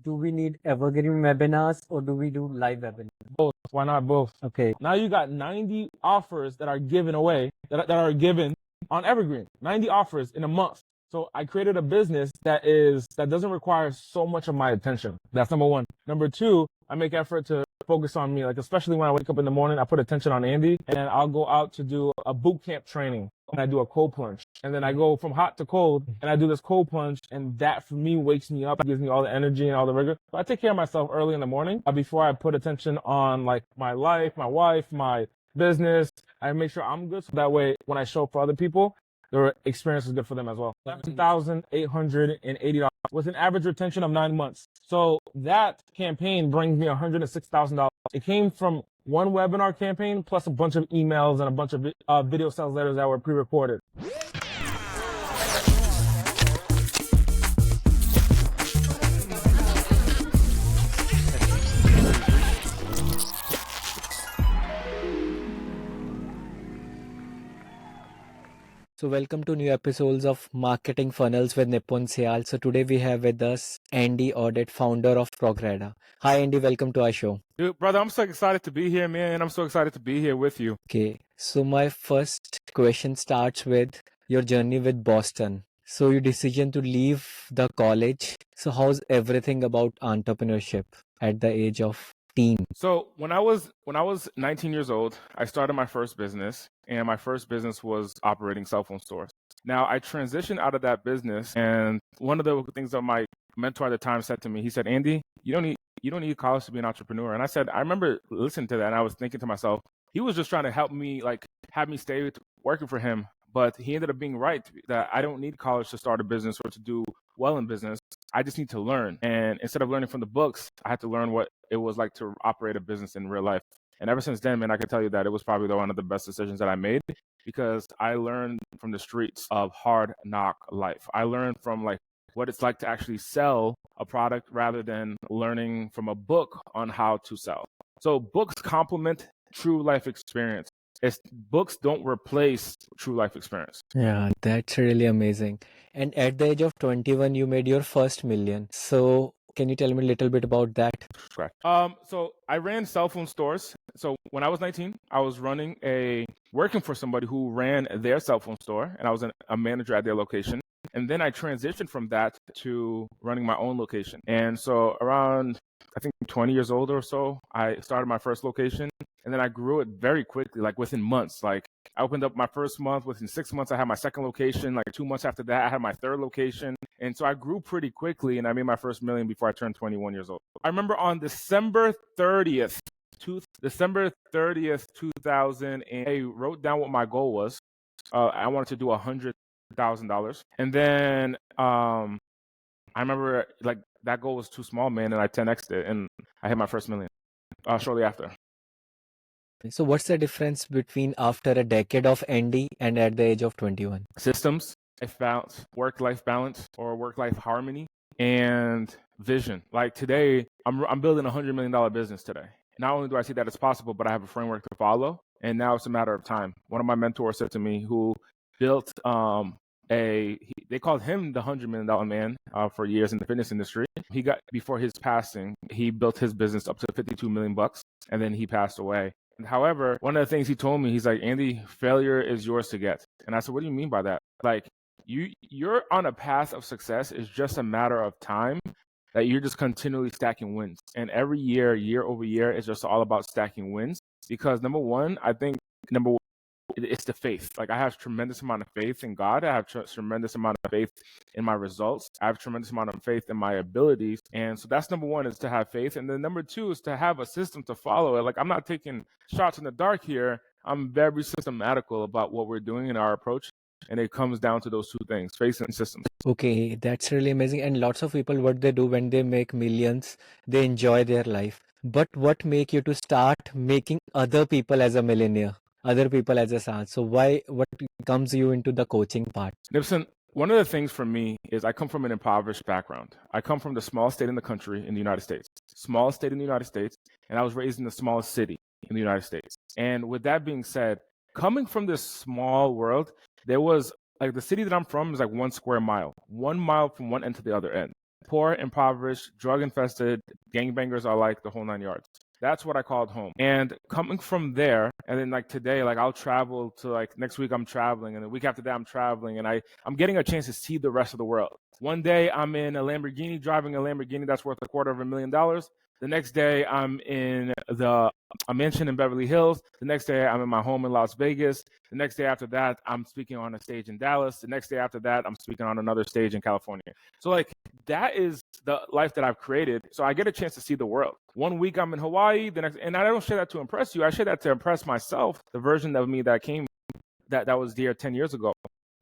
do we need evergreen webinars or do we do live webinars? Both. Why not both? Okay. Now you got 90 offers that are given away, that are given on Evergreen. 90 offers in a month. So I created a business that doesn't require so much of my attention. That's number one. Number two, I make effort to focus on me. Like, especially when I wake up in the morning, I put attention on Andy, and then I'll go out to do a boot camp training, and I do a cold plunge. And then I go from hot to cold, and I do this cold plunge, and that for me wakes me up, gives me all the energy and all the rigor. So I take care of myself early in the morning before I put attention on like my life, my wife, my business. I make sure I'm good, so that way when I show up for other people, the experience is good for them as well. $11,880 with an average retention of 9 months. So that campaign brings me $106,000. It came from one webinar campaign plus a bunch of emails and a bunch of video sales letters that were pre-recorded. So welcome to new episodes of Marketing Funnels with Nipun Syal. So today we have with us Andy Audate, founder of Progreda. Hi Andy, welcome to our show. Dude, brother, I'm so excited to be here, man. I'm so excited to be here with you. Okay, so my first question starts with your journey with Boston. So your decision to leave the college. So how's everything about entrepreneurship at the age of teen? So when I was 19 years old, I started my first business, and my first business was operating cell phone stores. Now I transitioned out of that business, and one of the things that my mentor at the time said to me, he said, "Andy, you don't need college to be an entrepreneur." And I said, I remember listening to that, and I was thinking to myself, he was just trying to help me, like have me stay working for him. But he ended up being right, that I don't need college to start a business or to do well in business. I just need to learn. And instead of learning from the books, I had to learn what it was like to operate a business in real life. And ever since then, man, I can tell you that it was probably one of the best decisions that I made, because I learned from the streets of hard knock life. I learned from like what it's like to actually sell a product rather than learning from a book on how to sell. So books complement true life experience. Books don't replace true life experience. Yeah, that's really amazing. And at the age of 21, you made your first million. So can you tell me a little bit about that? Correct. So I ran cell phone stores. So when I was 19, I was working for somebody who ran their cell phone store, and I was a manager at their location. And then I transitioned from that to running my own location. And so around, I think 20 years old or so, I started my first location, and then I grew it very quickly, like within months. Like I opened up my first month, within 6 months, I had my second location. Like 2 months after that, I had my third location. And so I grew pretty quickly, and I made my first million before I turned 21 years old. I remember on December 30th, 2000, and I wrote down what my goal was. I wanted to do $100,000. And then I remember like that goal was too small, man, and I 10x'd it, and I hit my first million shortly after. So what's the difference between after a decade of Andy and at the age of 21? Systems, work-life balance or work-life harmony, and vision. Like today, I'm building $100 million business today. Not only do I see that it's possible, but I have a framework to follow, and now it's a matter of time. One of my mentors said to me, who built they called him the $100 million man for years in the fitness industry. Before his passing, he built his business up to $52 million, and then he passed away. However, one of the things he told me, he's like, "Andy, failure is yours to get." And I said, "What do you mean by that?" Like, you're on a path of success. It's just a matter of time that you're just continually stacking wins. And every year over year, it's just all about stacking wins. Because number one, it's the faith. Like I have tremendous amount of faith in God. I have tremendous amount of faith in my results. I have tremendous amount of faith in my abilities. And so that's number one, is to have faith. And then number two is to have a system to follow it. Like I'm not taking shots in the dark here. I'm very systematical about what we're doing in our approach. And it comes down to those two things, faith and systems. Okay, that's really amazing. And lots of people, what they do when they make millions, they enjoy their life. But what make you to start making other people as a millionaire? Other people as a SaaS. So what comes you into the coaching part? Nipson, one of the things for me is I come from an impoverished background. I come from the smallest state in the country in the United States. Smallest state in the United States, and I was raised in the smallest city in the United States. And with that being said, coming from this small world, there was like the city that I'm from is like 1 square mile. 1 mile from one end to the other end. poor, impoverished, drug infested, gangbangers are like the whole 9 yards. That's what I called home. And coming from there, and then like today, like I'll travel to like next week I'm traveling, and the week after that I'm traveling, and I'm getting a chance to see the rest of the world. One day I'm in a Lamborghini, driving a Lamborghini that's worth $250,000. The next day I'm in a mansion in Beverly Hills. The next day I'm in my home in Las Vegas. The next day after that I'm speaking on a stage in Dallas. The next day after that I'm speaking on another stage in California. So like that is the life that I've created. So I get a chance to see the world. One week I'm in Hawaii, the next, and I don't share that to impress you. I share that to impress myself, the version of me that was there 10 years ago.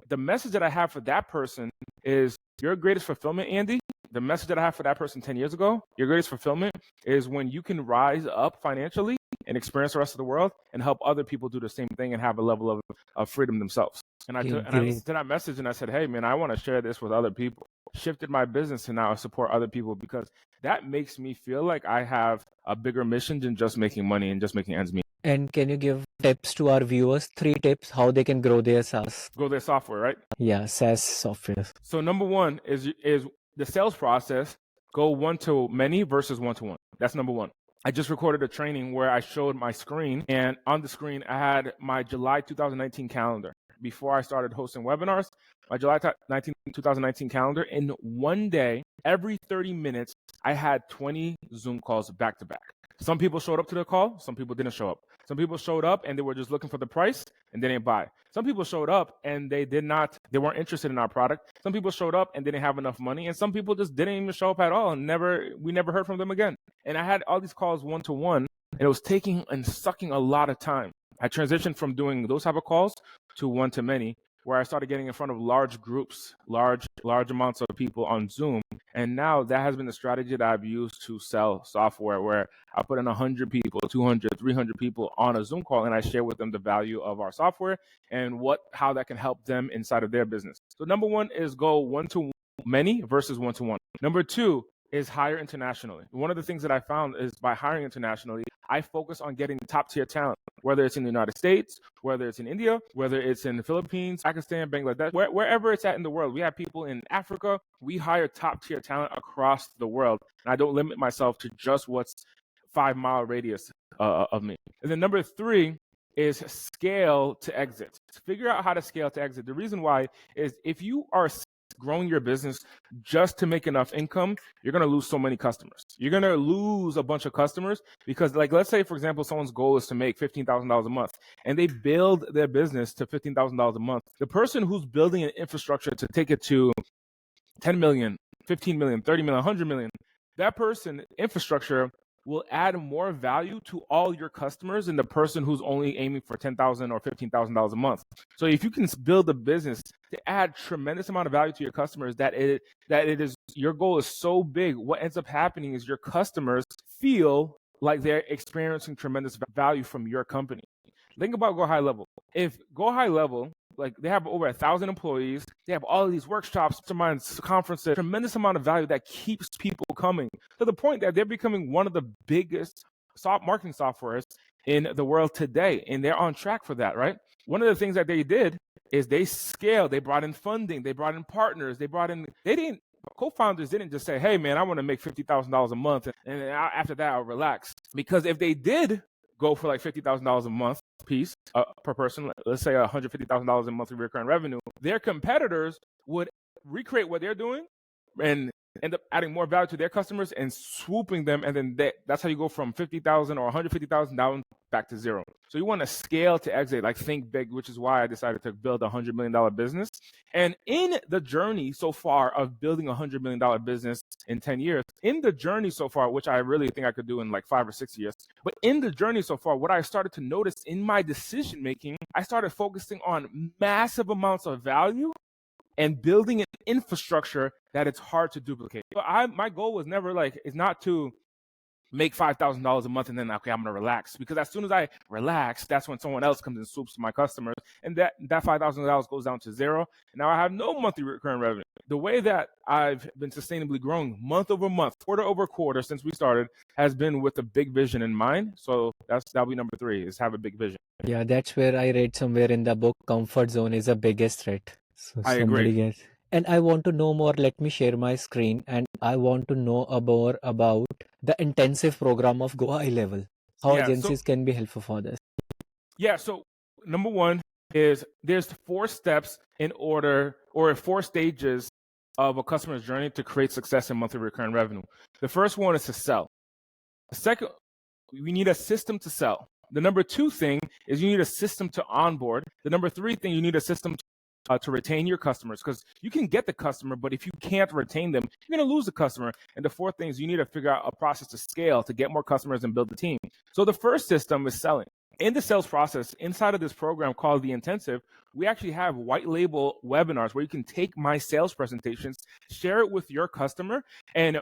The message that I have for that person is your greatest fulfillment, Andy. The message that I have for that person 10 years ago, your greatest fulfillment is when you can rise up financially and experience the rest of the world and help other people do the same thing and have a level of freedom themselves. And I listened to that message and I said, hey, man, I want to share this with other people. Shifted my business to now support other people because that makes me feel like I have a bigger mission than just making money and just making ends meet. And can you give tips to our viewers, 3 tips how they can grow their SaaS? Grow their software, right? Yeah, SaaS software. So number one is the sales process, go one-to-many versus one-to-one. That's number one. I just recorded a training where I showed my screen, and on the screen I had my July 2019 calendar. Before I started hosting webinars, my July 2019 calendar, in one day, every 30 minutes, I had 20 Zoom calls back to back. Some people showed up to the call, some people didn't show up. Some people showed up and they were just looking for the price and they didn't buy. Some people showed up and they weren't interested in our product. Some people showed up and didn't have enough money, and some people just didn't even show up at all and we never heard from them again. And I had all these calls one-to-one, and it was taking and sucking a lot of time. I transitioned from doing those type of calls to one-to-many, where I started getting in front of large groups, large amounts of people on Zoom. And now that has been the strategy that I've used to sell software, where I put in 100 people, 200, 300 people on a Zoom call, and I share with them the value of our software and how that can help them inside of their business. So number one is go one-to-many versus one-to-one. Number two is hire internationally. One of the things that I found is by hiring internationally, I focus on getting top tier talent, whether it's in the United States, whether it's in India, whether it's in the Philippines, Pakistan, Bangladesh, wherever it's at in the world. We have people in Africa. We hire top tier talent across the world. And I don't limit myself to just what's 5-mile radius of me. And then number three is scale to exit. Figure out how to scale to exit. The reason why is if you are growing your business just to make enough income, you're going to lose so many customers. You're going to lose a bunch of customers because, like, let's say, for example, someone's goal is to make $15,000 a month and they build their business to $15,000 a month. The person who's building an infrastructure to take it to 10 million, 15 million, 30 million, 100 million, that person infrastructure will add more value to all your customers than the person who's only aiming for $10,000 or $15,000 a month. So if you can build a business to add tremendous amount of value to your customers, that it is your goal is so big, what ends up happening is your customers feel like they're experiencing tremendous value from your company. Think about Go High Level. If Go High Level, like, they have over 1,000 employees, they have all of these workshops, masterminds, conferences, tremendous amount of value that keeps people coming to the point that they're becoming one of the biggest marketing softwares in the world today, and they're on track for that, right? One of the things that they did is they scaled, they brought in funding, they brought in partners, co-founders didn't just say, hey man, I want to make $50,000 a month and after that I'll relax. Because if they did go for like $50,000 a month piece per person, let's say $150,000 in monthly recurring revenue, their competitors would recreate what they're doing and end up adding more value to their customers and swooping them, and then that's how you go from 50,000 or 150,000 down back to zero. So you want to scale to exit, like think big, which is why I decided to build a $100 million business. And in the journey so far of building a $100 million business in 10 years, in the journey so far, which I really think I could do in like 5 or 6 years, but in the journey so far, what I started to notice in my decision making, I started focusing on massive amounts of value and building an infrastructure that it's hard to duplicate. But my goal was never is not to make $5,000 a month and then, okay, I'm going to relax. Because as soon as I relax, that's when someone else comes and swoops to my customers. And that $5,000 goes down to zero. And now I have no monthly recurring revenue. The way that I've been sustainably growing month over month, quarter over quarter since we started has been with a big vision in mind. So that'll be number 3, is have a big vision. Yeah, that's where I read somewhere in the book, comfort zone is the biggest threat. So I agree. And I want to know more. Let me share my screen, and I want to know more about the intensive program of Go High Level. How Yeah. So agencies can be helpful for this. yeah. So number one is there's 4 steps in order, or 4 stages of a customer's journey to create success in monthly recurring revenue. The first one is to sell. The second, we need a system to sell. The number 2 thing is you need a system to onboard. The number 3 thing, you need a system to retain your customers, because you can get the customer, but if you can't retain them, you're going to lose the customer. And the 4th thing is you need to figure out a process to scale to get more customers and build the team. So the first system is selling. In the sales process, inside of this program called the Intensive, we actually have white label webinars where you can take my sales presentations, share it with your customer, and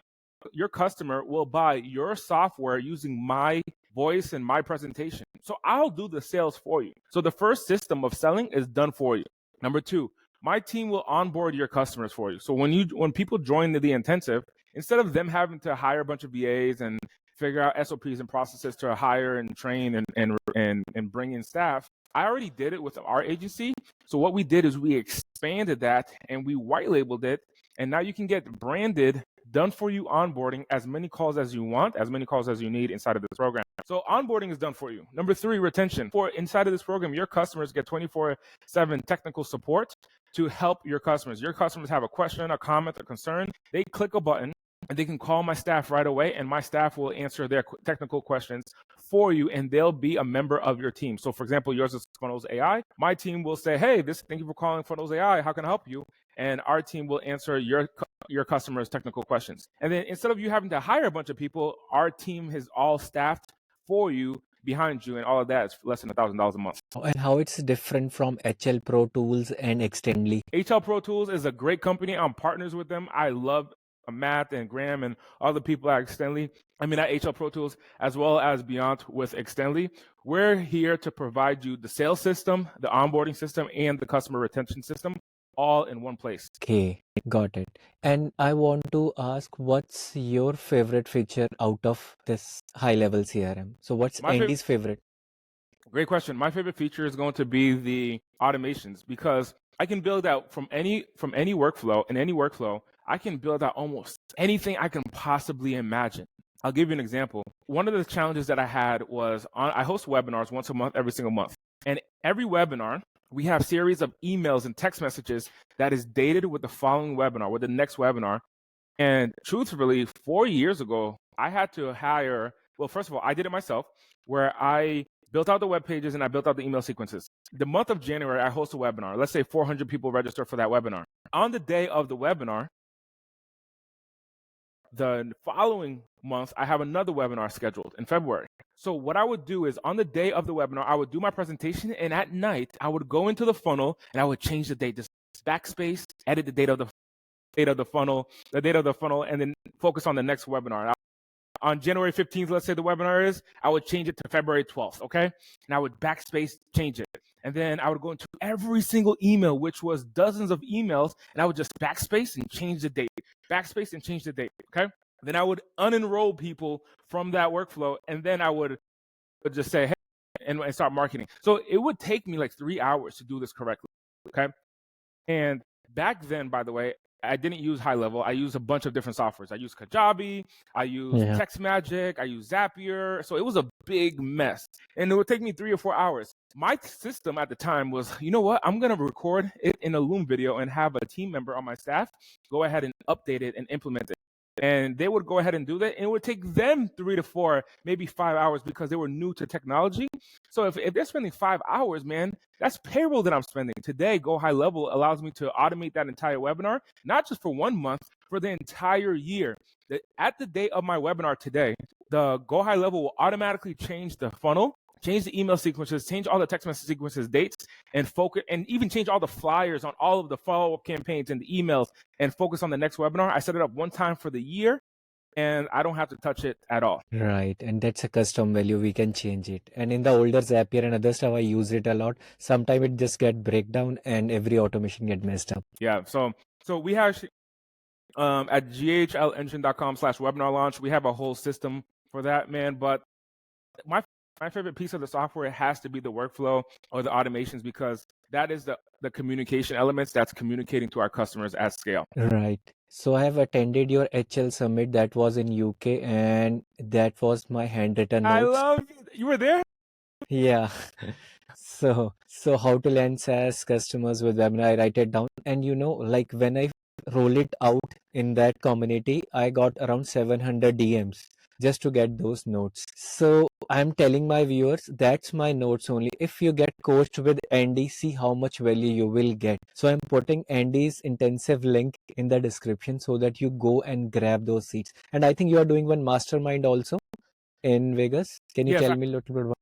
your customer will buy your software using my voice and my presentation. So I'll do the sales for you. So the first system of selling is done for you. Number 2, my team will onboard your customers for you. So when people join the Intensive, instead of them having to hire a bunch of VAs and figure out SOPs and processes to hire and train and bring in staff, I already did it with our agency. So what we did is we expanded that and we white labeled it. And now you can get branded, done for you onboarding, as many calls as you want, as many calls as you need inside of this program. So onboarding is done for you. Number 3, retention. For inside of this program, your customers get 24/7 technical support to help your customers. Your customers have a question, a comment, a concern. They click a button and they can call my staff right away, and my staff will answer their technical questions for you, and they'll be a member of your team. So for example, yours is Funnelz AI. My team will say, hey, thank you for calling Funnelz AI. How can I help you? And our team will answer your customers' technical questions. And then instead of you having to hire a bunch of people, our team has all staffed for you behind you, and all of that is less than $1,000 a month. And how it's different from HL Pro Tools and Extendly? HL Pro Tools is a great company. I'm partners with them. I love Matt and Graham and all the people at Extendly. I mean, at HL Pro Tools, as well as beyond with Extendly. We're here to provide you the sales system, the onboarding system, and the customer retention system, all in one place. Okay, got it. And I want to ask, what's your favorite feature out of this high-level CRM? So what's Andy's favorite? Great question. My favorite feature is going to be the automations, because I can build out from any workflow, in any workflow, I can build out almost anything I can possibly imagine. I'll give you an example. One of the challenges that I had was I host webinars once a month, every single month. And every webinar, we have series of emails and text messages that is dated with the following webinar, with the next webinar. And truthfully, 4 years ago, I had to hire, well, first of all, I did it myself, where I built out the web pages and I built out the email sequences. The month of January, I host a webinar. Let's say 400 people register for that webinar. On the day of the webinar, the following month, I have another webinar scheduled in February. So what I would do is on the day of the webinar, I would do my presentation, and at night, I would go into the funnel and I would change the date, just backspace, edit the date of the funnel, and then focus on the next webinar. On January 15th, let's say the webinar is, I would change it to February 12th, okay? And I would backspace change it. And then I would go into every single email, which was dozens of emails, and I would just backspace and change the date. Backspace and change the date, okay? Then I would unenroll people from that workflow, and then I would just say, hey, and start marketing. So it would take me like 3 hours to do this correctly, okay? And back then, by the way, I didn't use high level. I used a bunch of different softwares. I used Kajabi, I used TextMagic, I used Zapier. So it was a big mess. And it would take me 3 or 4 hours. My system at the time was, you know what? I'm going to record it in a Loom video and have a team member on my staff go ahead and update it and implement it. And they would go ahead and do that. And it would take them 3 to 4, maybe 5 hours, because they were new to technology. So if they're spending 5 hours, man, that's payroll that I'm spending. Today, Go High Level allows me to automate that entire webinar, not just for 1 month, for the entire year. At the day of my webinar today, the Go High Level will automatically change the funnel, change the email sequences, change all the text message sequences, dates, and focus, and even change all the flyers on all of the follow-up campaigns and the emails, and focus on the next webinar. I set it up one time for the year, and I don't have to touch it at all. Right. And that's a custom value. We can change it. And in the older Zapier and other stuff, I use it a lot. Sometimes it just get breakdown and every automation get messed up. Yeah. So we have at ghlengine.com/webinar launch, we have a whole system for that, man. But my favorite piece of the software has to be the workflow or the automations, because That is the communication elements that's communicating to our customers at scale. Right. So I have attended your HL summit that was in UK, and that was my handwritten I notes. love you were there. Yeah. So how to land SaaS customers with webinar, I write it down. And like when I roll it out in that community, I got around 700 DMs just to get those notes. So I'm telling my viewers, that's my notes only. If you get coached with Andy, see how much value you will get. So I'm putting Andy's intensive link in the description so that you go and grab those seats. And I think you are doing one mastermind also in Vegas. Can you Yes, tell me a little bit about?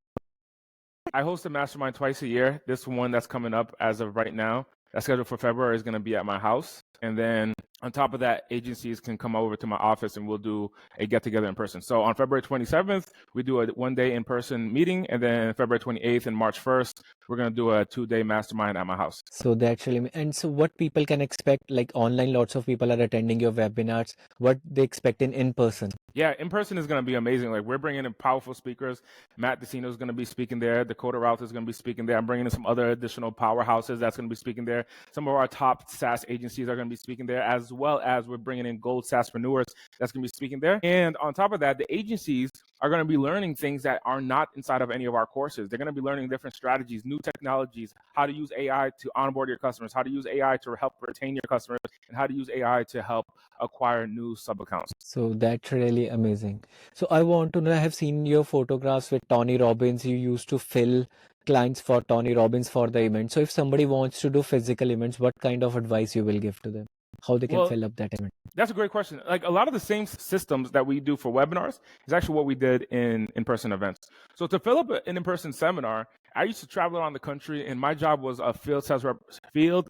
I host a mastermind twice a year. This one that's coming up as of right now, that's scheduled for February, is going to be at my house. And then on top of that, agencies can come over to my office and we'll do a get together in person. So on February 27th, we do a 1-day in person meeting. And then February 28th and March 1st, we're going to do a 2-day mastermind at my house. So that's really, and so what people can expect, like online, lots of people are attending your webinars, what they expect in person. Yeah, in person is going to be amazing. Like, we're bringing in powerful speakers. Matt DeCino is going to be speaking there. Dakota Routh is going to be speaking there. I'm bringing in some other additional powerhouses that's going to be speaking there. Some of our top SaaS agencies are going to be speaking there, as well as we're bringing in gold SaaSpreneurs that's going to be speaking there. And on top of that, the agencies are going to be learning things that are not inside of any of our courses. They're going to be learning different strategies, new technologies, how to use AI to onboard your customers, how to use AI to help retain your customers, and how to use AI to help acquire new sub-accounts. So that's really amazing. So I want to know, I have seen your photographs with Tony Robbins. You used to fill clients for Tony Robbins for the event. So if somebody wants to do physical events, what kind of advice you will give to them? How they can fill up that event? That's a great question. Like, a lot of the same systems that we do for webinars is actually what we did in in-person events. So to fill up an in-person seminar, I used to travel around the country, and my job was a field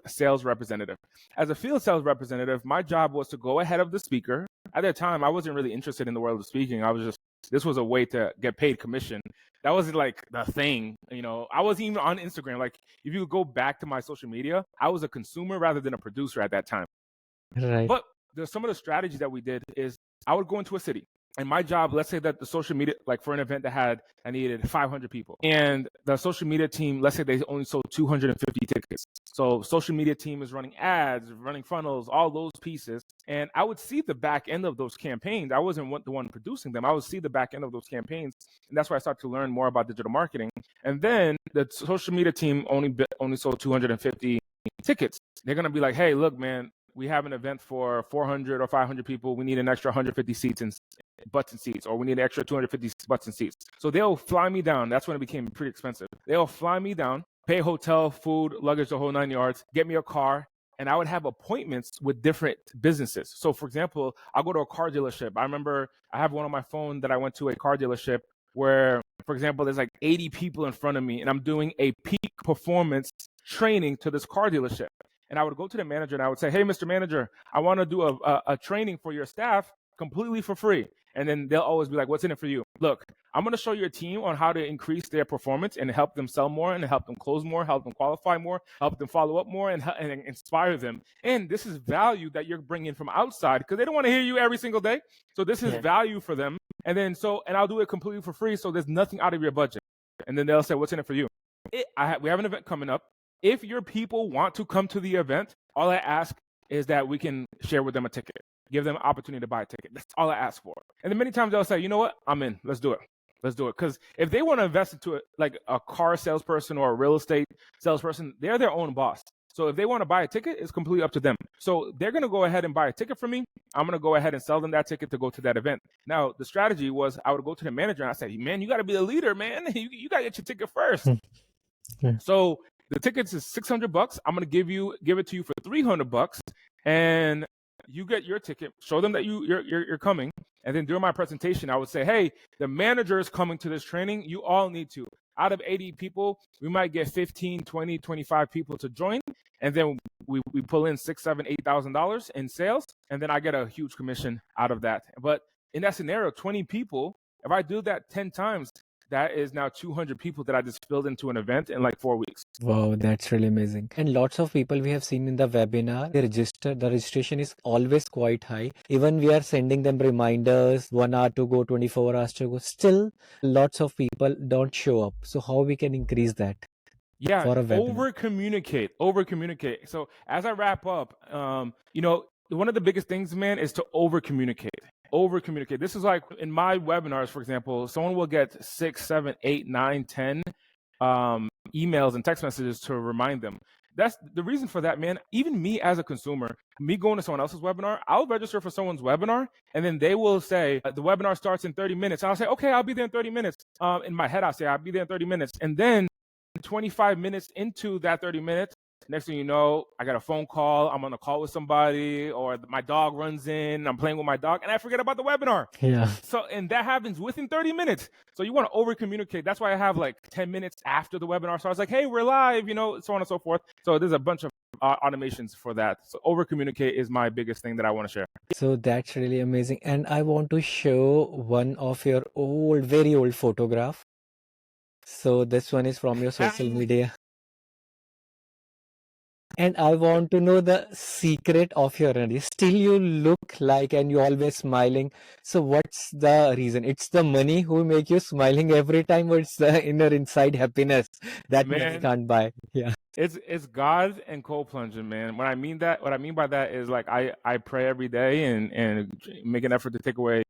sales representative. As a field sales representative, my job was to go ahead of the speaker. At that time, I wasn't really interested in the world of speaking. This was a way to get paid commission. That wasn't like the thing, I wasn't even on Instagram. Like, if you go back to my social media, I was a consumer rather than a producer at that time. Right. But some of the strategies that we did is I would go into a city, and my job, let's say that the social media, like for an event I needed 500 people, and the social media team, let's say they only sold 250 tickets. So social media team is running ads, running funnels, all those pieces. And I would see the back end of those campaigns. I wasn't the one producing them. I would see the back end of those campaigns. And that's where I started to learn more about digital marketing. And then the social media team only sold 250 tickets. They're going to be like, hey, look, man, we have an event for 400 or 500 people. We need an extra 150 seats and butts and seats, or we need an extra 250 butts and seats. So they'll fly me down. That's when it became pretty expensive. They'll fly me down, pay hotel, food, luggage, the whole 9 yards, get me a car, and I would have appointments with different businesses. So, for example, I'll go to a car dealership. I remember I have one on my phone that I went to a car dealership where, for example, there's like 80 people in front of me, and I'm doing a peak performance training to this car dealership. And I would go to the manager and I would say, hey, Mr. Manager, I want to do a training for your staff completely for free. And then they'll always be like, what's in it for you? Look, I'm going to show your team on how to increase their performance and help them sell more and help them close more, help them qualify more, help them follow up more, and inspire them. And this is value that you're bringing from outside, because they don't want to hear you every single day. So this is value for them. And then and I'll do it completely for free. So there's nothing out of your budget. And then they'll say, what's in it for you? We have an event coming up. If your people want to come to the event, all I ask is that we can share with them a ticket, give them an opportunity to buy a ticket. That's all I ask for. And then many times they'll say, you know what, I'm in. Let's do it. Let's do it. Because if they want to invest into it, like a car salesperson or a real estate salesperson, they're their own boss. So if they want to buy a ticket, it's completely up to them. So they're going to go ahead and buy a ticket from me. I'm going to go ahead and sell them that ticket to go to that event. Now, the strategy was I would go to the manager and I say, man, you got to be the leader, man. You got to get your ticket first. So the tickets is $600. I'm going to give it to you for $300, and you get your ticket. Show them that you're coming. And then during my presentation, I would say, hey, the manager is coming to this training. You all need to. Out of 80 people, we might get 15, 20, 25 people to join. And then we pull in $6,000, $7,000, $8,000 in sales. And then I get a huge commission out of that. But in that scenario, 20 people, if I do that 10 times, that is now 200 people that I just filled into an event in like 4 weeks. Wow, that's really amazing. And lots of people we have seen in the webinar, the registration is always quite high. Even we are sending them reminders, 1 hour to go, 24 hours to go. Still, lots of people don't show up. So how we can increase that? Yeah, for a webinar? over communicate. So as I wrap up, you know, one of the biggest things, man, is to over communicate. Over communicate. This is like in my webinars, for example, someone will get 6, 7, 8, 9, 10 emails and text messages to remind them. That's the reason for that, man. Even me as a consumer, me going to someone else's webinar, I'll register for someone's webinar, and then they will say the webinar starts in 30 minutes. I'll say, okay, I'll be there in 30 minutes. In my head, I'll say I'll be there in 30 minutes, and then 25 minutes into that 30 minutes, next thing you know, I got a phone call. I'm on a call with somebody, or my dog runs in. I'm playing with my dog, and I forget about the webinar. Yeah. So, and that happens within 30 minutes. So you want to over communicate. That's why I have like 10 minutes after the webinar starts, like, hey, we're live, you know, so on and so forth. So there's a bunch of automations for that. So over communicate is my biggest thing that I want to share. So that's really amazing. And I want to show one of your old, very old photograph. So this one is from your social media. And I want to know the secret of your energy. Still you look like and you're always smiling. So what's the reason? It's the money who make you smiling every time, or it's the inner inside happiness that money Man, can't buy? Yeah. it's God and cold plunging, man. What I mean by that is like I pray every day and make an effort to take away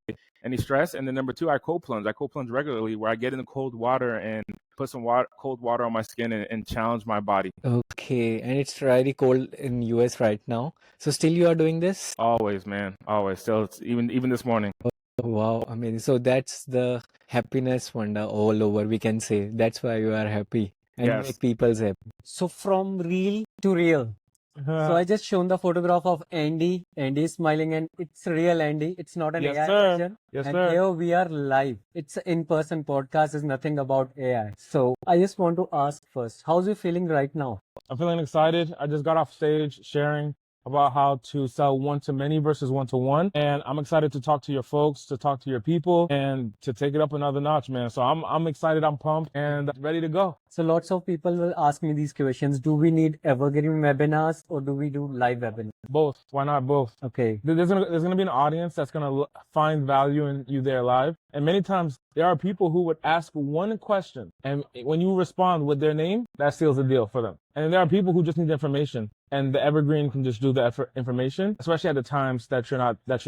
any stress. And then number two, I cold plunge. I cold plunge regularly, where I get in the cold water and put some cold water on my skin and challenge my body. Okay. And it's really cold in US right now. So still you are doing this? Always, man. Always. Still, it's even this morning. Wow, amazing. So that's the happiness wonder all over, we can say. That's why you are happy and Yes. make people happy. So from real to real. So I just shown the photograph of Andy. Andy is smiling and it's real Andy. It's not an Yes, AI sir. version. Yes, And sir. here we are live. It's an in-person podcast. It's nothing about AI. So I just want to ask first, how's you feeling right now? I'm feeling excited. I just got off stage sharing about how to sell one-to-many versus one-to-one. And I'm excited to talk to your folks, to talk to your people, and to take it up another notch, man. So I'm excited, I'm pumped, and ready to go. So lots of people will ask me these questions. Do we need evergreen webinars or do we do live webinars? Both. Why not both? Okay. There's gonna be an audience that's gonna find value in you there live. And many times there are people who would ask one question, and when you respond with their name, that seals the deal for them. And there are people who just need information, and the evergreen can just do the information, especially at the times that you're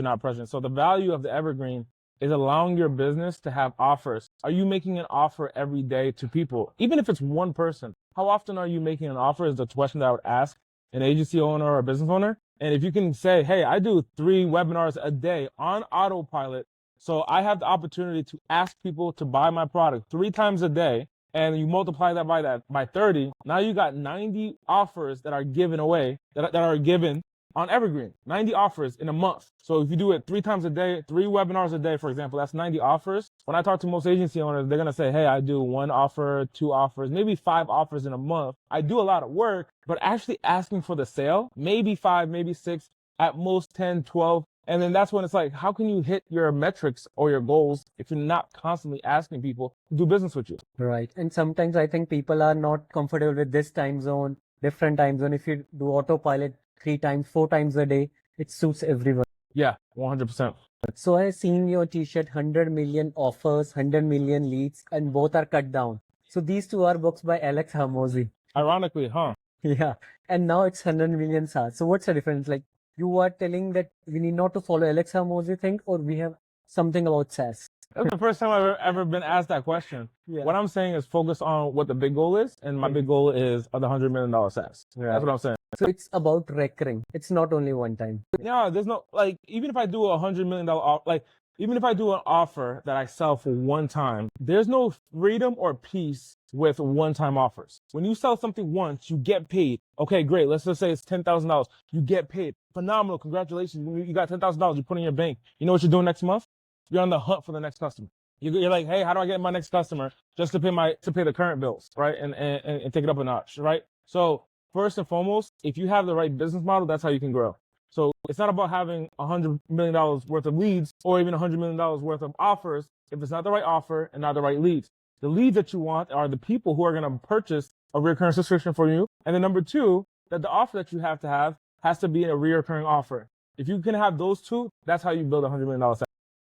not present. So the value of the evergreen is allowing your business to have offers. Are you making an offer every day to people? Even if it's one person, how often are you making an offer is the question that I would ask an agency owner or a business owner. And if you can say, hey, I do 3 webinars a day on autopilot, so I have the opportunity to ask people to buy my product 3 times a day, and you multiply that by 30, now you got 90 offers that are given away, that are given on Evergreen. 90 offers in a month. So if you do it 3 times a day, 3 webinars a day, for example, that's 90 offers. When I talk to most agency owners, they're going to say, hey, I do 1 offer, 2 offers, maybe 5 offers in a month. I do a lot of work, but actually asking for the sale, maybe 5, maybe 6, at most 10, 12. And then that's when it's like, how can you hit your metrics or your goals if you're not constantly asking people to do business with you? Right. And sometimes I think people are not comfortable with this time zone, different time zone. If you do autopilot 3 times, 4 times a day, it suits everyone. Yeah, 100%. So I seen your t-shirt, 100 million offers, 100 million leads, and both are cut down. So these 2 are books by Alex Hormozi. Ironically, huh? Yeah. And now it's 100 million SaaS. So what's the difference? Like, you are telling that we need not to follow Alex Hormozi thing, or we have something about SaaS? That's the first time I've ever been asked that question. Yeah. What I'm saying is focus on what the big goal is, and my big goal is the $100 million SaaS. Right. That's what I'm saying. So it's about recurring. It's not only one time. Yeah, there's no, like, even if I do a $100 million, even if I do an offer that I sell for one time, there's no freedom or peace with one-time offers. When you sell something once, you get paid. Okay, great. Let's just say it's $10,000. You get paid. Phenomenal. Congratulations. You got $10,000 you put in your bank. You know what you're doing next month? You're on the hunt for the next customer. You're like, hey, how do I get my next customer just to pay the current bills, right? And take it up a notch, right? So first and foremost, if you have the right business model, that's how you can grow. So it's not about having $100 million worth of leads or even $100 million worth of offers if it's not the right offer and not the right leads. The leads that you want are the people who are going to purchase a recurring subscription for you. And then number 2, that the offer that you have to have has to be a recurring offer. If you can have those 2, that's how you build a $100 million SaaS.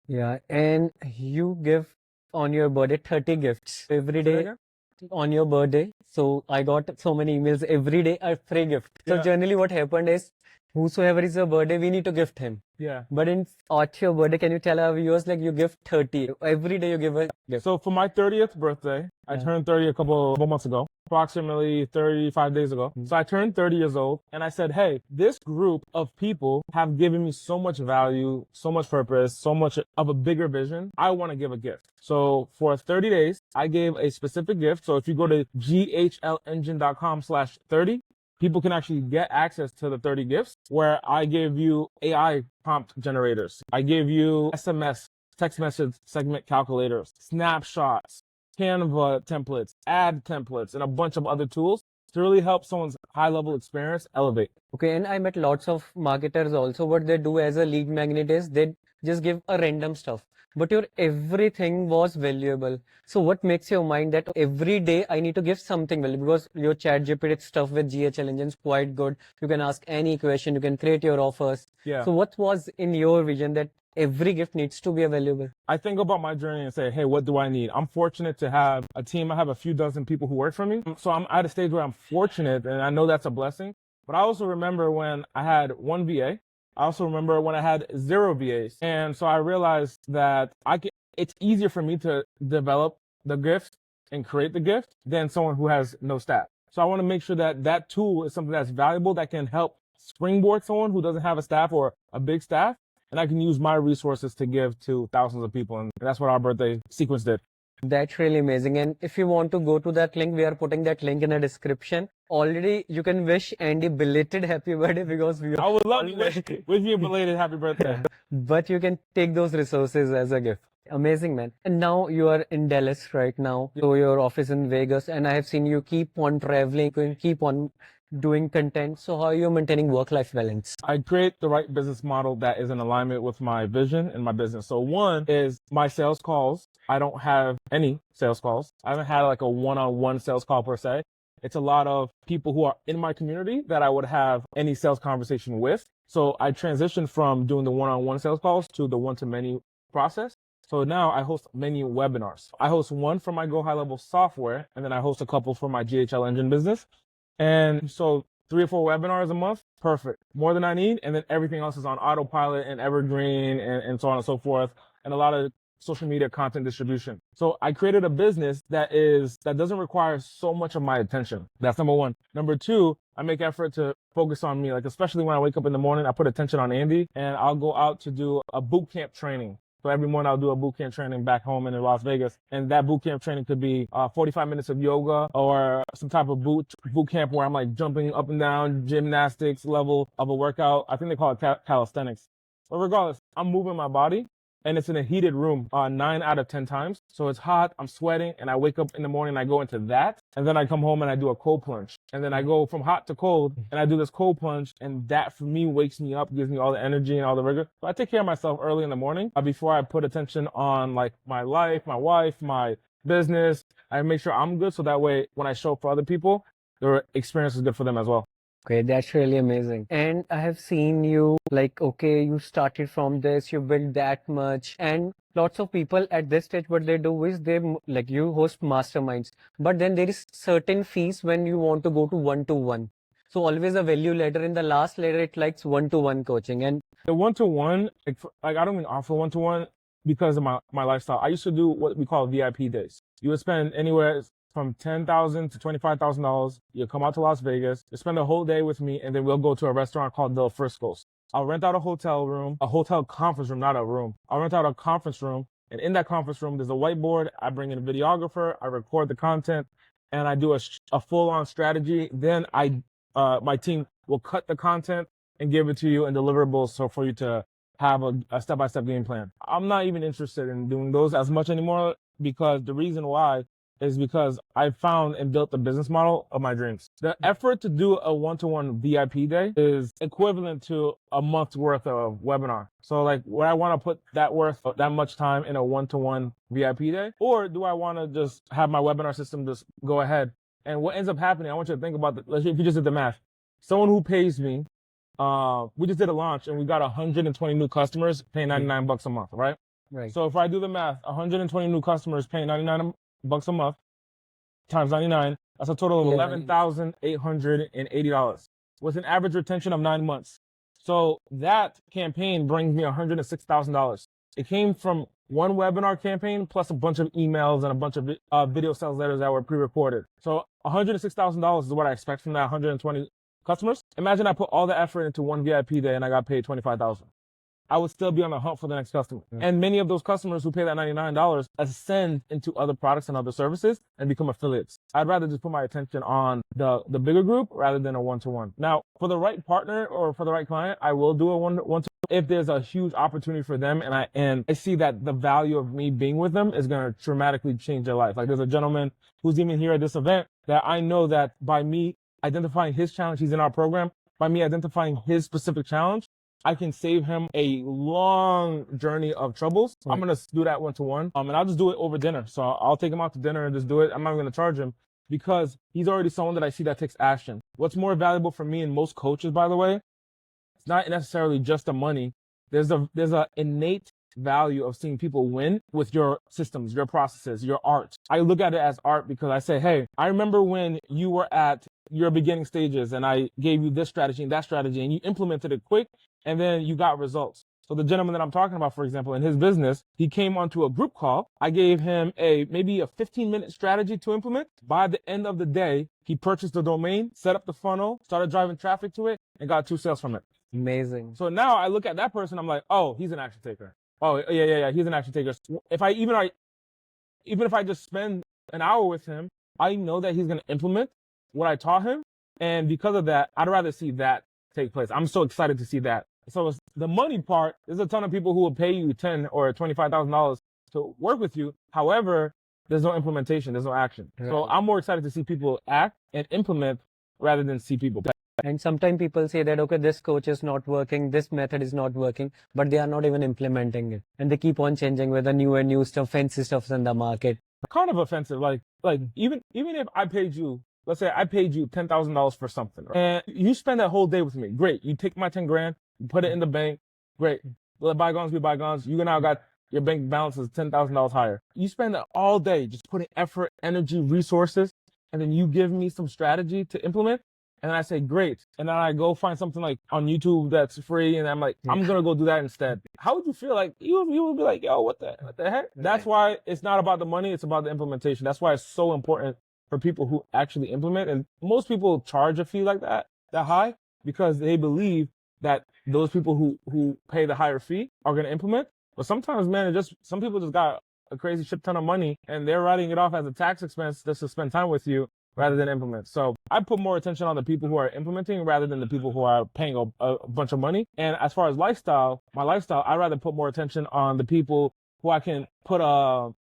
Yeah. And you give on your birthday 30 gifts every day. on your birthday. So I got so many emails every day, a free gift. So Yeah. generally what happened is, whosoever is your birthday, we need to gift him. Yeah. But at your birthday, can you tell our viewers, like, you give 30. Every day you give a gift. So for my 30th birthday, I Yeah. turned 30 a couple months ago, approximately 35 days ago. So I turned 30 years old and I said, hey, this group of people have given me so much value, so much purpose, so much of a bigger vision. I want to give a gift. So for 30 days, I gave a specific gift. So if you go to ghlengine.com/30, people can actually get access to the 30 gifts where I gave you AI prompt generators. I gave you SMS, text message segment calculators, snapshots, Canva templates, ad templates, and a bunch of other tools to really help someone's high level experience elevate. Okay, and I met lots of marketers also. What they do as a lead magnet is they just give a random stuff, but your everything was valuable. So what makes your mind that every day I need to give something valuable? Because your chat GPT stuff with GHL engine is quite good. You can ask any question, you can create your offers. Yeah. So what was in your vision that every gift needs to be valuable? I think about my journey and say, hey, what do I need? I'm fortunate to have a team. I have a few dozen people who work for me. So I'm at a stage where I'm fortunate and I know that's a blessing. But I also remember when I had one VA. I also remember when I had 0 VAs. And so I realized that it's easier for me to develop the gift and create the gift than someone who has no staff. So I want to make sure that that tool is something that's valuable that can help springboard someone who doesn't have a staff or a big staff. And I can use my resources to give to thousands of people. And that's what our birthday sequence did. That's really amazing. And if you want to go to that link, we are putting that link in the description. Already, you can wish Andy belated happy birthday because we I would love to wish you a belated happy birthday. But you can take those resources as a gift. Amazing, man. And now you are in Dallas right now. So your office in Vegas, and I have seen you keep on traveling, you keep on doing content. So how are you maintaining work-life balance? I create the right business model that is in alignment with my vision and my business. So one is my sales calls. I don't have any sales calls. I haven't had like a one-on-one sales call per se. It's a lot of people who are in my community that I would have any sales conversation with. So I transitioned from doing the one-on-one sales calls to the one-to-many process. So now I host many webinars. I host one for my Go High Level software, and then I host a couple for my GHL engine business. And so 3 or 4 webinars a month, perfect. More than I need. And then everything else is on autopilot and evergreen and so on and so forth. And a lot of social media content distribution. So I created a business that doesn't require so much of my attention. That's number one. Number two, I make effort to focus on me. Like, especially when I wake up in the morning, I put attention on Andy and I'll go out to do a boot camp training. So every morning I'll do a boot camp training back home in Las Vegas. And that boot camp training could be 45 minutes of yoga or some type of boot camp where I'm like jumping up and down, gymnastics level of a workout. I think they call it calisthenics. But regardless, I'm moving my body. And it's in a heated room 9 out of 10 times. So it's hot, I'm sweating, and I wake up in the morning and I go into that. And then I come home and I do a cold plunge. And then I go from hot to cold and I do this cold plunge. And that for me wakes me up, gives me all the energy and all the rigor. So I take care of myself early in the morning before I put attention on like my life, my wife, my business. I make sure I'm good so that way when I show up for other people, their experience is good for them as well. Okay, that's really amazing. And I have seen you like, okay, you started from this, you built that much, and lots of people at this stage, what they do is like you host masterminds, but then there is certain fees when you want to go to one-to-one. So always a value ladder. In the last ladder, it likes one-to-one coaching. And the one-to-one, like I don't even offer one-to-one because of my lifestyle. I used to do what we call VIP days. You would spend anywhere from $10,000 to $25,000. You'll come out to Las Vegas, you spend a whole day with me, and then we'll go to a restaurant called Del Frisco's. I'll rent out a hotel room, a hotel conference room, not a room. I'll rent out a conference room, and in that conference room, there's a whiteboard. I bring in a videographer, I record the content, and I do a full-on strategy. Then my team will cut the content and give it to you in deliverables so for you to have a step-by-step game plan. I'm not even interested in doing those as much anymore because the reason why is because I found and built the business model of my dreams. The effort to do a one-to-one VIP day is equivalent to a month's worth of webinar. So like, would I want to put that much time in a one-to-one VIP day? Or do I want to just have my webinar system just go ahead? And what ends up happening, I want you to think about if you just did the math. Someone who pays me, we just did a launch and we got 120 new customers paying $99 a month, right? right. So if I do the math, 120 new customers paying $99 a month, times 99. That's a total of Yeah. $11,880 with an average retention of 9 months. So that campaign brings me $106,000. It came from one webinar campaign plus a bunch of emails and a bunch of video sales letters that were pre-recorded. So $106,000 is what I expect from that 120 customers. Imagine I put all the effort into one VIP day and I got paid $25,000. I would still be on the hunt for the next customer. And many of those customers who pay that $99 ascend into other products and other services and become affiliates. I'd rather just put my attention on the bigger group rather than a one-to-one. Now, for the right partner or for the right client, I will do a one-to-one if there's a huge opportunity for them and I see that the value of me being with them is going to dramatically change their life. Like there's a gentleman who's even here at this event that I know that by me identifying his challenge, he's in our program, by me identifying his specific challenge, I can save him a long journey of troubles. Right. I'm going to do that one-to-one. And I'll just do it over dinner. So I'll take him out to dinner and just do it. I'm not going to charge him because he's already someone that I see that takes action. What's more valuable for me and most coaches, by the way, it's not necessarily just the money. There's a innate value of seeing people win with your systems, your processes, your art. I look at it as art because I say, hey, I remember when you were at your beginning stages and I gave you this strategy and that strategy and you implemented it quick and then you got results. So the gentleman that I'm talking about, for example, in his business, he came onto a group call. I gave him maybe a 15-minute strategy to implement. By the end of the day, he purchased the domain, set up the funnel, started driving traffic to it, and got 2 sales from it. Amazing. So now I look at that person, I'm like, oh, he's an action taker. Oh, yeah, he's an action taker. Even if I just spend an hour with him, I know that he's going to implement what I taught him. And because of that, I'd rather see that take place. I'm so excited to see that. So it's the money part, there's a ton of people who will pay you $10,000 or $25,000 to work with you. However, there's no implementation, there's no action. Right. So I'm more excited to see people act and implement rather than see people pay. And sometimes people say that, okay, this coach is not working, this method is not working, but they are not even implementing it. And they keep on changing with the new and new stuff, fancy stuff in the market. Kind of offensive. Like even if I paid you, let's say I paid you $10,000 for something, right? And you spend that whole day with me. Great. You take my 10 grand, you put it in the bank. Great. Let bygones be bygones. You now got your bank balance is $10,000 higher. You spend all day just putting effort, energy, resources, and then you give me some strategy to implement. And I say, great. And then I go find something like on YouTube that's free. And I'm like, I'm going to go do that instead. How would you feel? Like you would be like, yo, what the heck? That's why it's not about the money. It's about the implementation. That's why it's so important for people who actually implement. And most people charge a fee like that high because they believe that those people who pay the higher fee are going to implement. But sometimes, man, some people just got a crazy shit ton of money and they're writing it off as a tax expense just to spend time with you rather than implement. So I put more attention on the people who are implementing rather than the people who are paying a bunch of money. And as far as my lifestyle, I'd rather put more attention on the people who I can I'd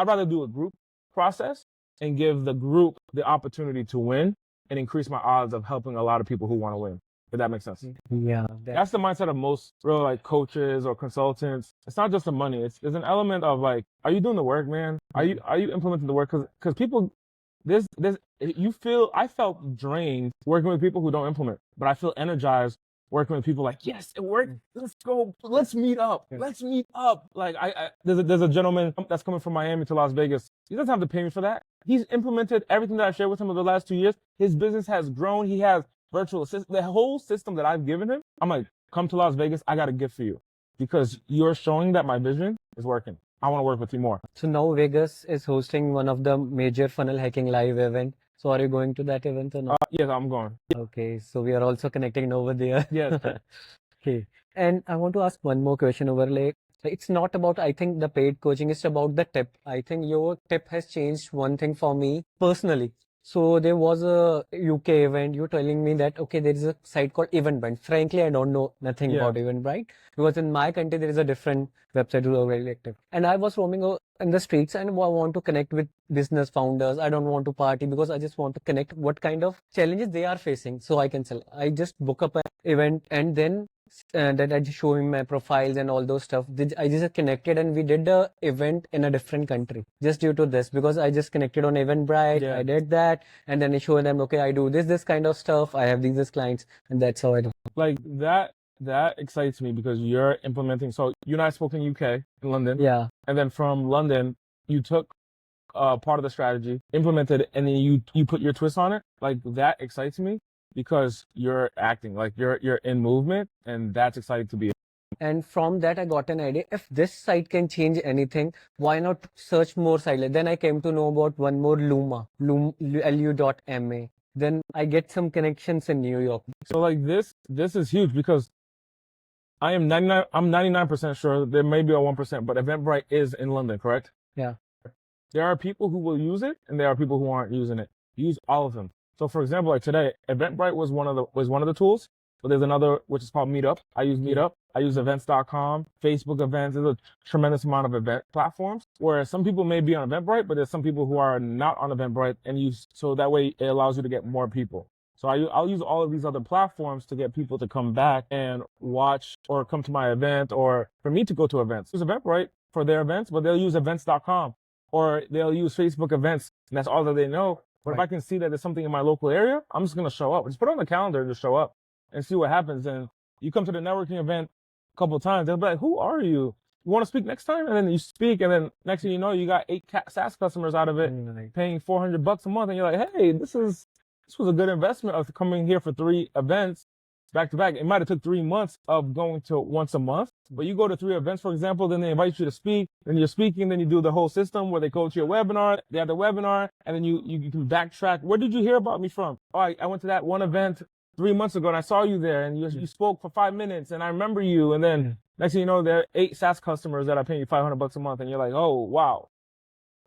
rather do a group process and give the group the opportunity to win and increase my odds of helping a lot of people who want to win. If that makes sense. Yeah. That's the mindset of most real like coaches or consultants. It's not just the money. There's an element of like, are you doing the work, man? Are you implementing the work? Cause people, I felt drained working with people who don't implement, but I feel energized working with people like, yes, it worked. Let's go. Let's meet up. Let's meet up. Like there's a gentleman that's coming from Miami to Las Vegas. He doesn't have to pay me for that. He's implemented everything that I've shared with him over the last 2 years. His business has grown. He has virtual assistant. The whole system that I've given him, I'm like, come to Las Vegas. I got a gift for you because you're showing that my vision is working. I want to work with you more. So now Vegas is hosting one of the major funnel hacking live event. So are you going to that event or not? Yes, I'm going. Okay, so we are also connecting over there. Yes. Okay. And I want to ask one more question over like, it's not about, I think, the paid coaching. It's about the tip. I think your tip has changed one thing for me personally. So there was a UK event. You're telling me that, okay, there is a site called Eventbrite. Frankly, I don't know nothing about Eventbrite because in my country, there is a different website who are very active. And I was roaming in the streets and I want to connect with business founders. I don't want to party because I just want to connect what kind of challenges they are facing so I can sell. I just book up an event and then that I just show him my profiles and all those stuff. I just connected and we did the event in a different country just due to this because I just connected on Eventbrite. Yeah. I did that and then I show them, okay, I do this kind of stuff. I have these clients and that's how I do. Like that excites me because you're implementing. So you and I spoke in UK, in London. Yeah. And then from London, you took part of the strategy, implemented it, and then you put your twist on it. Like that excites me because you're acting, like you're in movement, and that's exciting to be. And from that, I got an idea. If this site can change anything, why not search more sites? Then I came to know about one more Luma, lu.ma. Then I get some connections in New York. So like this is huge because I'm 99% sure there may be a 1%, but Eventbrite is in London, correct? Yeah. There are people who will use it, and there are people who aren't using it. Use all of them. So for example, like today, Eventbrite was one of the tools, but there's another which is called Meetup. I use Meetup. I use events.com, Facebook events. There's a tremendous amount of event platforms where some people may be on Eventbrite, but there's some people who are not on Eventbrite, and so that way it allows you to get more people. So I'll use all of these other platforms to get people to come back and watch or come to my event, or for me to go to events. Use Eventbrite for their events, but they'll use events.com, or they'll use Facebook events, and that's all that they know. But if I can see that there's something in my local area, I'm just going to show up. Just put it on the calendar and just show up and see what happens. And you come to the networking event a couple of times, they'll be like, who are you? You want to speak next time? And then you speak, and then next thing you know, you got 8 SaaS customers out of it, paying $400 a month. And you're like, hey, this was a good investment of coming here for 3 events back to back. It might have took 3 months of going to once a month, but you go to 3 events, for example, then they invite you to speak, then you're speaking, then you do the whole system where they go to your webinar, they have the webinar, and then you can backtrack. Where did you hear about me from? Oh, I went to that one event 3 months ago and I saw you there, and you spoke for 5 minutes and I remember you. And then next thing you know, there are 8 SaaS customers that are paying you $500 a month, and you're like, oh, wow.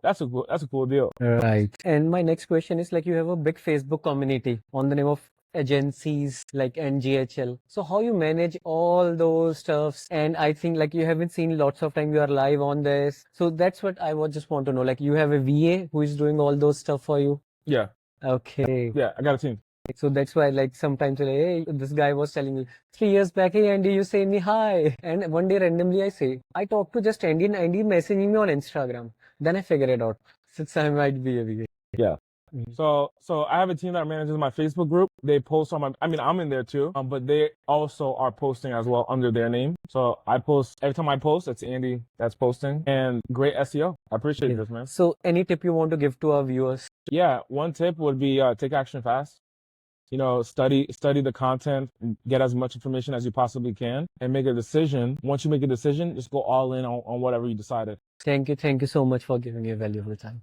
That's a cool deal. Right. And my next question is, like, you have a big Facebook community on the name of agencies like NGHL. So how you manage all those stuffs? And I think like you haven't seen lots of time you are live on this. So that's what I would just want to know. Like you have a VA who is doing all those stuff for you? Yeah. Okay. Yeah, I got a team. So that's why like sometimes like, hey, this guy was telling me 3 years back, hey Andy, you say me hi. And one day randomly I talked to just Andy, and Andy messaging me on Instagram. Then I figured it out. Since I might be a VA. Yeah. So I have a team that manages my Facebook group. They post on I'm in there too, but they also are posting as well under their name. So I post, every time I post, it's Andy that's posting, and great SEO. I appreciate this, man. So any tip you want to give to our viewers? Yeah. One tip would be, take action fast. You know, study the content, get as much information as you possibly can, and make a decision. Once you make a decision, just go all in on whatever you decided. Thank you so much for giving me a valuable time.